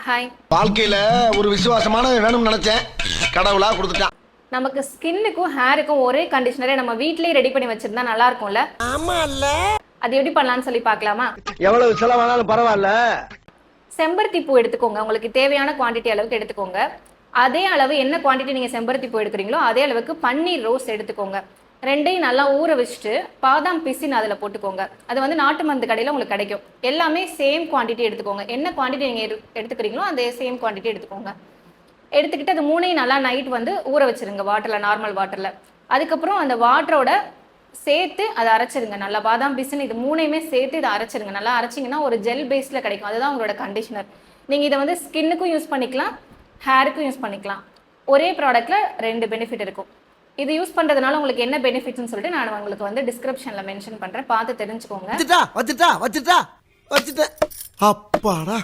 Hi. வாழ்க்கையில ஒரு விசுவாசமான வேணும்னு நினைச்சேன், கடவுளா கொடுத்துட்டான். நமக்கு ஸ்கின்னுக்கும் ஹேருக்கும் ஒரே கண்டிஷனரே நம்ம வீட்லயே ரெடி பண்ணி வச்சிருந்தா நல்லா இருக்கும்ல? ஆமா இல்ல, அது எப்படி பண்ணலாம்னு சொல்லி பார்க்கலாமா? எவ்வளவு செலவானாலும் பரவாயில்ல. செம்பருத்தி பூ எடுத்துக்கோங்க. உங்களுக்கு தேவையான குவாண்டிட்டி அளவுக்கு எடுத்துக்கோங்க. அதே அளவு என்ன குவாண்டிட்டி நீங்க செம்பருத்தி பூ எடுக்கிறீங்களோ அதே அளவுக்கு பன்னீர் ரோஸ் எடுத்துக்கோங்க. ரெண்டையும் நல்லா ஊற வச்சுட்டு பாதாம் பிசின் அதில் போட்டுக்கோங்க. அது வந்து நாட்டு மருந்து கடையில் உங்களுக்கு கிடைக்கும். எல்லாமே சேம் குவாண்டிட்டி எடுத்துக்கோங்க. என்ன குவாண்டிட்டி நீங்கள் எடுத்துக்கிறீங்களோ அந்த சேம் குவாண்டிட்டி எடுத்துக்கோங்க. எடுத்துக்கிட்டு அது மூணையும் நல்லா நைட் வந்து ஊற வச்சிருங்க வாட்டரில், நார்மல் வாட்டரில். அதுக்கப்புறம் அந்த வாட்டரோட சேர்த்து அதை அரைச்சிருங்க. நல்லா பாதாம் பிசின் இது மூணையுமே சேர்த்து இதை அரைச்சிருங்க. நல்லா அரைச்சிங்கன்னா ஒரு ஜெல் பேஸில் கிடைக்கும். அதுதான் உங்களோட கண்டிஷனர். நீங்கள் இதை வந்து ஸ்கின்னுக்கும் யூஸ் பண்ணிக்கலாம், ஹேருக்கும் யூஸ் பண்ணிக்கலாம். ஒரே ப்ராடக்ட்டில் 2 பெனிஃபிட் இருக்கும். இது யூஸ் பண்ணுறதுனால உங்களுக்கு என்ன பெனிஃபிட்ஸ்னு சொல்லிட்டு நான் உங்களுக்கு வந்து டிஸ்கிரிப்ஷனில் மென்ஷன் பண்ணுறேன். பார்த்து தெரிஞ்சுக்கோங்க. வச்சுட்டேன். அப்பாடா,